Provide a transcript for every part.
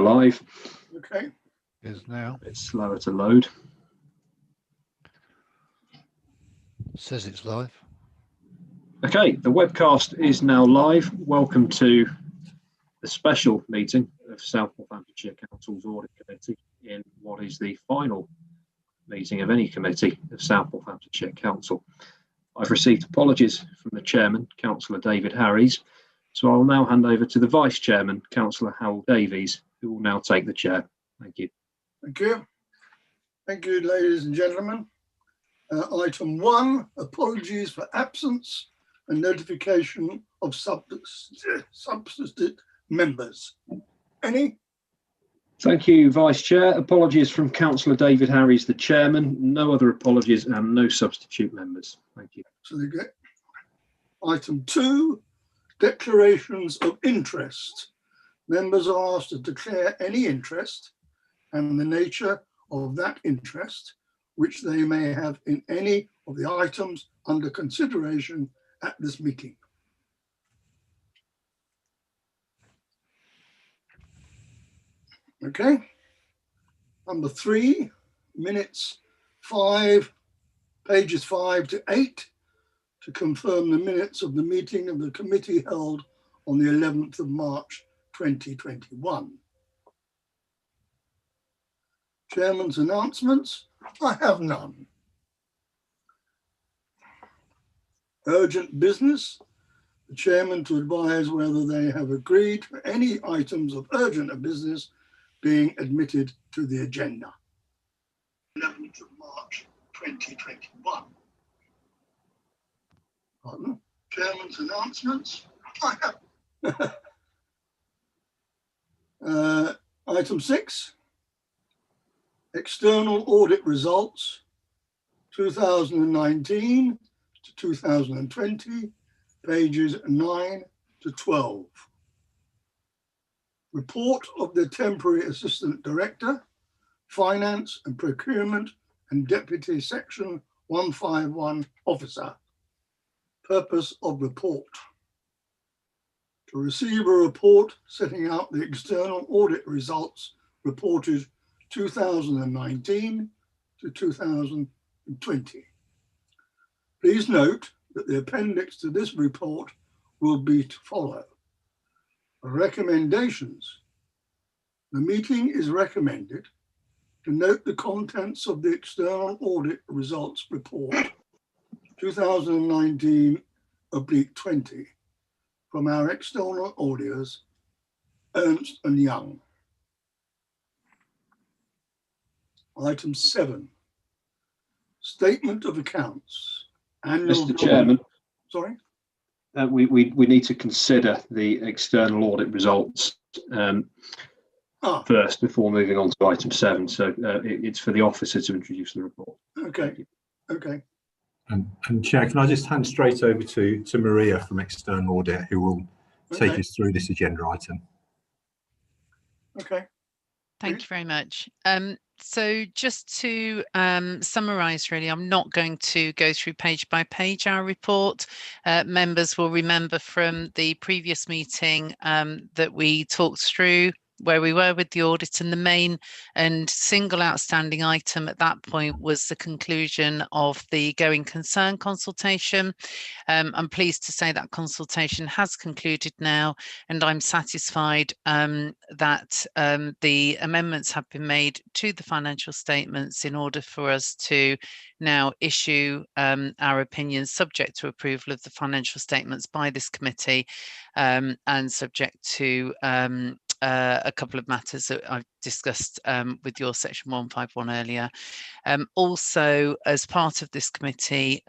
live. Okay. Is now. It's slower to load. Says it's live. Okay, the webcast is now live. Welcome to the special meeting of South Northamptonshire Council's Audit Committee in what is the final meeting of any committee of South Northamptonshire Council. I've received apologies from the Chairman, Councillor David Harries, so I'll now hand over to the Vice Chairman, Councillor Howell Davies, who will now take the chair. Thank you. Thank you. Thank you, ladies and gentlemen. Item 1, apologies for absence and notification of substitute members. Any? Thank you, Vice Chair. Apologies from Councillor David Harries, the Chairman. No other apologies and no substitute members. Thank you. So they get. Item 2, declarations of interest. Members are asked to declare any interest and the nature of that interest which they may have in any of the items under consideration at this meeting. Okay. Number 3, minutes 5, pages 5 to 8, to confirm the minutes of the meeting of the committee held on the 11th of March 2021. Chairman's announcements, I have none. Urgent business, the Chairman to advise whether they have agreed for any items of urgent business being admitted to the agenda. 11th of March 2021. Pardon? Chairman's announcements, I have. Item 6. External audit results 2019 to 2020, pages 9 to 12. Report of the Temporary Assistant Director, Finance and Procurement and Deputy Section 151 Officer. Purpose of report. To receive a report setting out the external audit results reported 2019 to 2020. Please note that the appendix to this report will be to follow. Recommendations. The meeting is recommended to note the contents of the external audit results report 2019/20 from our external auditors, Ernst & Young. Item 7, statement of accounts. Mr. Chairman. Sorry? We need to consider the external audit results first before moving on to item 7. So it's for the officer to introduce the report. Okay. Okay. And Chair, can I just hand straight over to Maria from External Audit, who will take us through this agenda item. Okay. Thank you very much. So just to summarise, really, I'm not going to go through page by page our report. Members will remember from the previous meeting that we talked through where we were with the audit, and the main and single outstanding item at that point was the conclusion of the going concern consultation. I'm pleased to say that consultation has concluded now, and I'm satisfied that the amendments have been made to the financial statements in order for us to now issue our opinions subject to approval of the financial statements by this committee, and subject to a couple of matters that I've discussed with your section 151 earlier. Also, as part of this committee,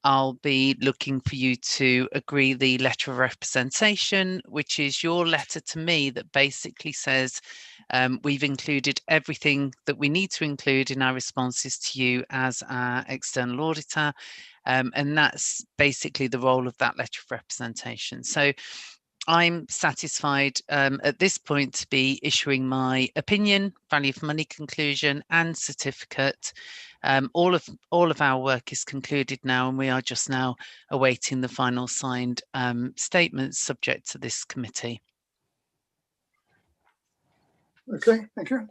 I'll be looking for you to agree the letter of representation, which is your letter to me that basically says we've included everything that we need to include in our responses to you as our external auditor. And that's basically the role of that letter of representation. So I'm satisfied at this point to be issuing my opinion, value for money conclusion and certificate. All of our work is concluded now, and we are just now awaiting the final signed statements subject to this committee. Okay, thank you.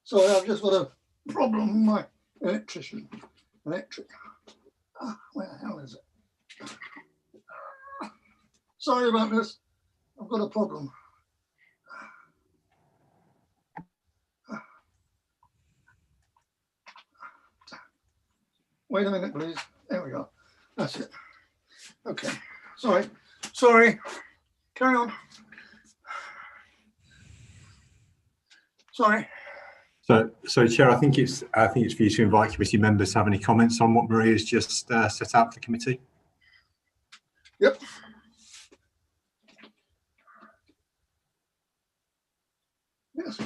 Sorry, I've just got a problem with my electric. Where the hell is it? Sorry about this. I've got a problem. Wait a minute, please. There we go. That's it. Okay. Sorry. Carry on. Sorry. So, Chair, I think it's for you to invite committee members to have any comments on what Maria's just set out for committee. Yep. Yes.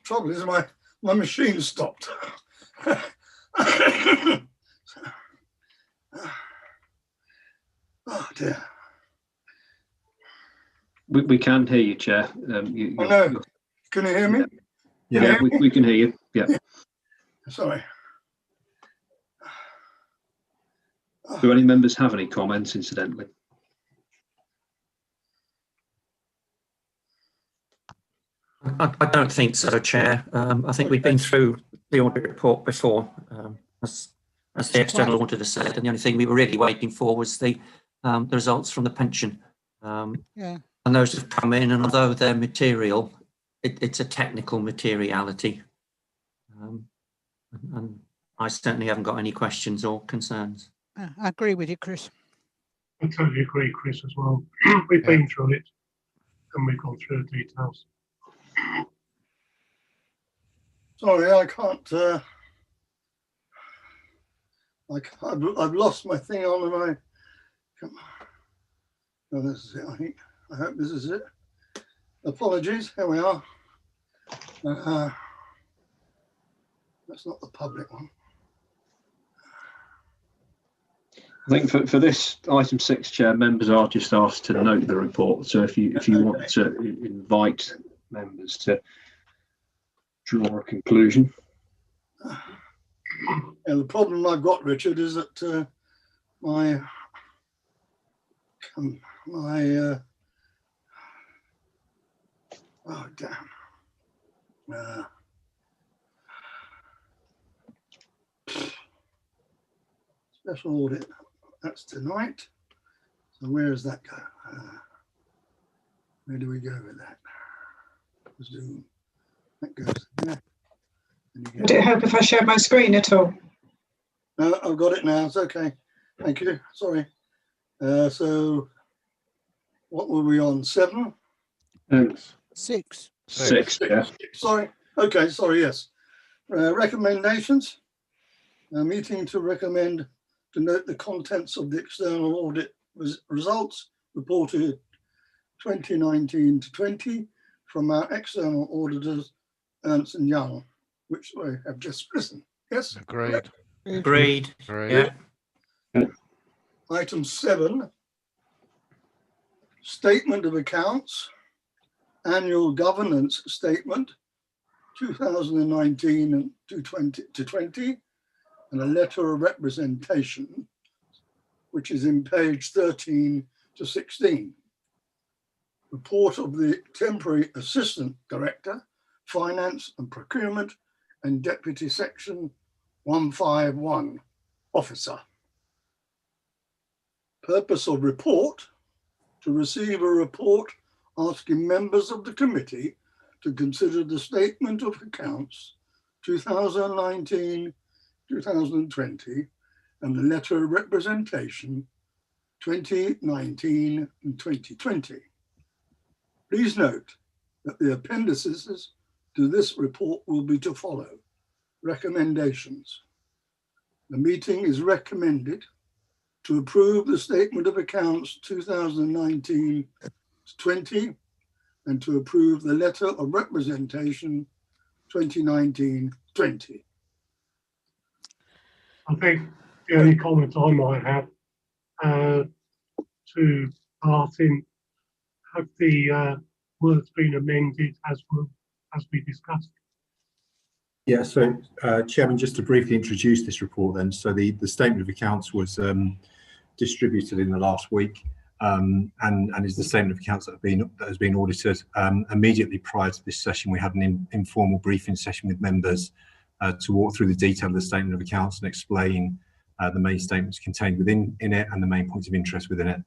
Trouble is my machine stopped. Oh dear. We can hear you, Chair. Oh no. Can you hear me? Yeah, we can hear you. Yeah. Sorry. Do any members have any comments, incidentally? I don't think so, Chair. I think we've been through the audit report before, as the external auditor said, and the only thing we were really waiting for was the results from the pension. And those have come in, and although they're material, it's a technical materiality. And I certainly haven't got any questions or concerns. I agree with you, Chris. I totally agree, Chris, as well. We've been through it and we've gone through the details. Sorry, I can't. I've lost my thing on my. Come on. Oh, this is it. I hope this is it. Apologies. Here we are. That's not the public one. I think for this item 6, Chair, members are just asked to note the report. So if you want to invite members to draw a conclusion. And the problem I've got, Richard, is that my oh damn. Special audit, that's tonight. So where does that go? Where do we go with that? Zoom. That goes there. Would it help if I share my screen at all? No, I've got it now. It's okay. Thank you. Sorry. So what were we on? 7? 6. 6, yeah. Sorry. Okay. Sorry. Yes. Recommendations. A meeting to recommend to note the contents of the external audit results reported 2019 to 20 from our external auditors, Ernst & Young, which we have just listened. Yes? Agreed. Agreed. Agreed. Yeah. Item 7, statement of accounts, annual governance statement, 2019 and to 20, and a letter of representation, which is in page 13 to 16. Report of the temporary assistant director, finance and procurement, and deputy section 151 officer. Purpose of report: to receive a report asking members of the committee to consider the statement of accounts 2019, 2020, and the letter of representation 2019 and 2020. Please note that the appendices to this report will be to follow. Recommendations. The meeting is recommended to approve the statement of accounts 2019 to 20 and to approve the letter of representation 2019-20. I think the only comment I might have to Martin, have the words been amended as we discussed? Yeah, so Chairman, just to briefly introduce this report then. So the statement of accounts was distributed in the last week. and is the statement of accounts that has been audited. Immediately prior to this session, we had an informal briefing session with members to walk through the detail of the statement of accounts and explain the main statements contained within it and the main points of interest within it.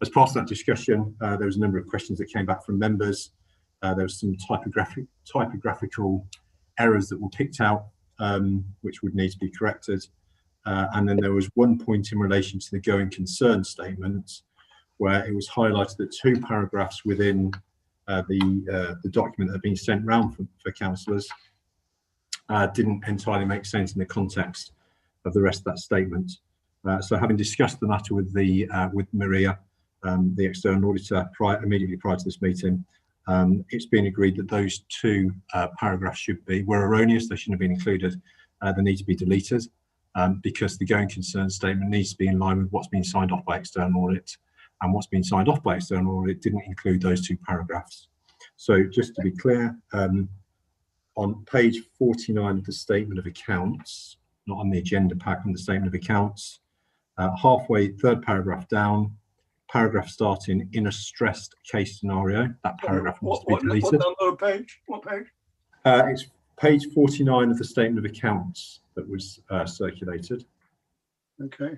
As part of that discussion, there was a number of questions that came back from members. There was some typographical errors that were picked out, which would need to be corrected. And then there was one point in relation to the going concern statement, where it was highlighted that 2 paragraphs within the document that had been sent round for councillors didn't entirely make sense in the context of the rest of that statement. So having discussed the matter with Maria, the external auditor, immediately prior to this meeting, it's been agreed that those 2 paragraphs were erroneous. They shouldn't have been included. They need to be deleted. Because the going concern statement needs to be in line with what's been signed off by external audit, and what's been signed off by external audit didn't include those 2 paragraphs. So just to be clear, on page 49 of the statement of accounts, not on the agenda pack, on the statement of accounts, halfway, 3rd paragraph down, paragraph starting in a stressed case scenario, that paragraph needs to be deleted. What number page? What page? It's page 49 of the statement of accounts that was circulated. Okay.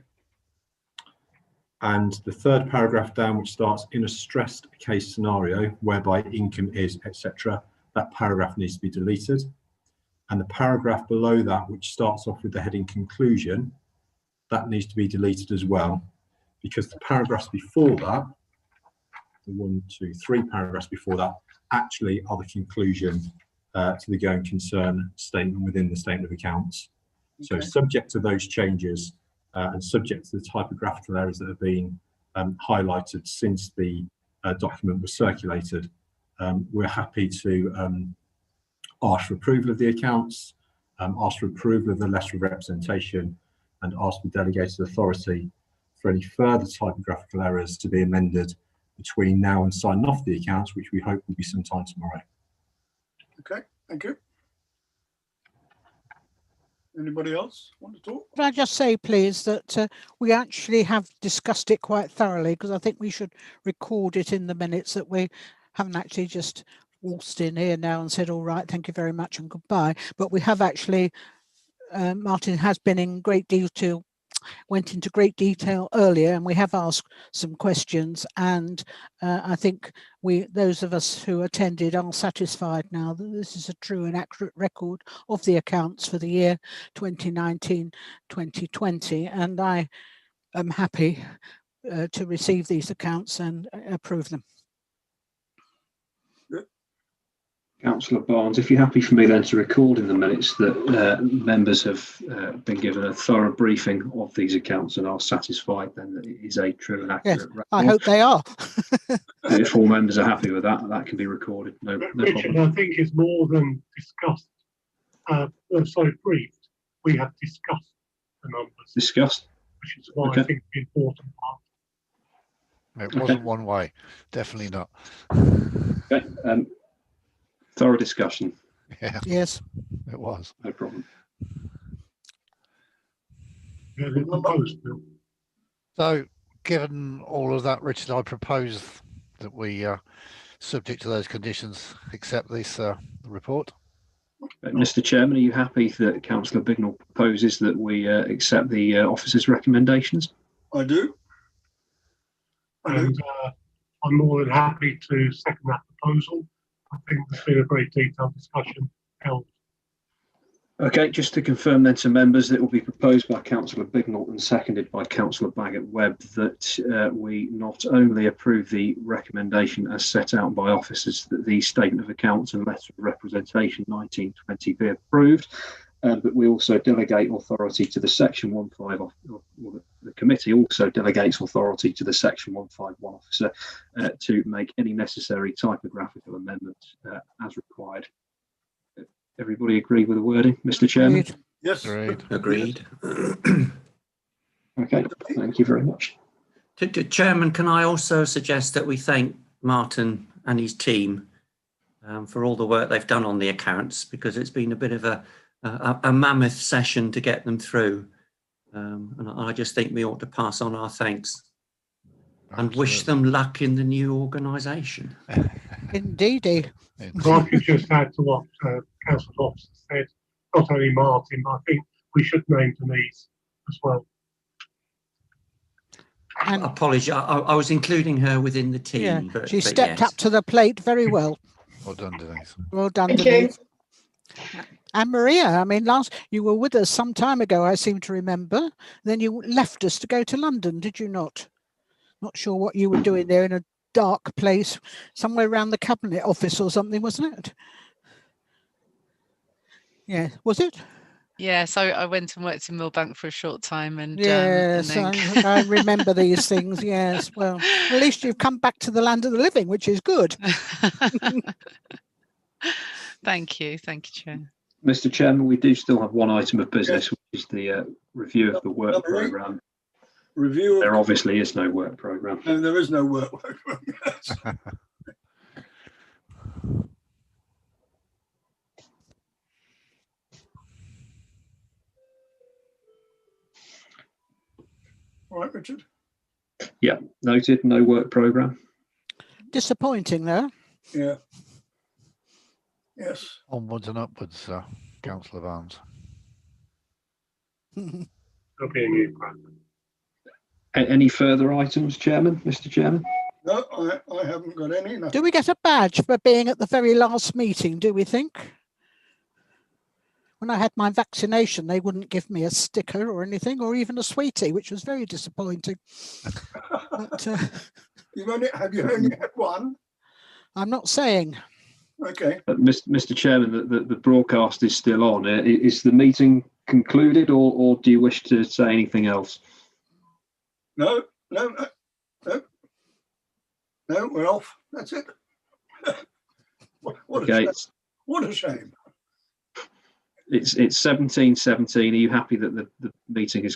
And the 3rd paragraph down, which starts in a stressed case scenario whereby income is, etc., that paragraph needs to be deleted. And the paragraph below that, which starts off with the heading conclusion, that needs to be deleted as well, because the paragraphs before that, the 1, 2, 3 paragraphs before that, actually are the conclusion to the going concern statement within the statement of accounts. Okay. So subject to those changes and subject to the typographical errors that have been highlighted since the document was circulated, we're happy to ask for approval of the accounts, ask for approval of the letter of representation, and ask for delegated authority for any further typographical errors to be amended between now and signing off the accounts, which we hope will be sometime tomorrow. Okay, thank you. Anybody else want to talk? Could I just say, please, that we actually have discussed it quite thoroughly, because I think we should record it in the minutes that we haven't actually just waltzed in here now and said, all right, thank you very much and goodbye. But we have actually, Martin has been in went into great detail earlier, and we have asked some questions, and I think those of us who attended are satisfied now that this is a true and accurate record of the accounts for the year 2019-2020, and I am happy to receive these accounts and approve them. Councillor Barnes, if you're happy for me then to record in the minutes that members have been given a thorough briefing of these accounts and are satisfied then that it is a true and accurate record. I hope they are. If all members are happy with that, that can be recorded. No Richard, problem. I think it's more than discussed. Briefed. We have discussed the numbers. Discussed. Which is why Okay. I think the important part. It wasn't one way. Definitely not. Okay. Thorough discussion. Yeah. Yes. It was. No problem. Yeah, the proposed bill. So, given all of that, Richard, I propose that we, subject to those conditions, accept this report. Mr. Chairman, are you happy that Councillor Bignell proposes that we accept the officer's recommendations? I do. And I'm more than happy to second that proposal. I think there's been a very detailed discussion held. Okay, just to confirm then to members, it will be proposed by Councillor Bignell and seconded by Councillor Baggott-Webb that we not only approve the recommendation as set out by officers that the statement of accounts and letter of representation 1920 be approved, but we also delegate authority to the Section 15, or the committee also delegates authority to the Section 151 officer to make any necessary typographical amendments as required. Everybody agree with the wording, Mr. Chairman? Agreed. Yes. Agreed. Okay, thank you very much. Chairman, can I also suggest that we thank Martin and his team for all the work they've done on the accounts, because it's been a bit of a mammoth session to get them through. And I just think we ought to pass on our thanks. And wish them luck in the new organisation. Indeedy. If I could just add to what Council's officer said, not only Martin, but I think we should name Denise as well. And Apologies, I was including her within the team. yeah, but she stepped yes. up to the plate very well. Well done, Denise. Well done, Thank Denise. you. And Maria, I mean, you were with us some time ago, I seem to remember. Then you left us to go to London, did you not? Not sure what you were doing there in a dark place, somewhere around the cabinet office or something, wasn't it? Yeah, was it? Yeah, so I went and worked in Millbank for a short time, and Yes, then I remember these things. Yes, well, at least you've come back to the land of the living, which is good. Thank you, Chair. Mr. Chairman, we do still have one item of business, which is the review of the work programme. Review. There obviously is no work programme. No, there is no work programme. Yes. All right, Richard. Yeah, noted. No work programme. Disappointing, though. Yeah. Yes. Onwards and upwards, Councillor Barnes. There'll be a new programme. Any further items, Chairman, Mr. Chairman? No, I haven't got any. No. Do we get a badge for being at the very last meeting, do we think? When I had my vaccination, they wouldn't give me a sticker or anything, or even a sweetie, which was very disappointing. But, have you only had one? I'm not saying. Okay. Mr. Chairman, the broadcast is still on. Is the meeting concluded, or do you wish to say anything else? No, we're off. That's it. What a shame. It's 17:17. Are you happy that the meeting is closed?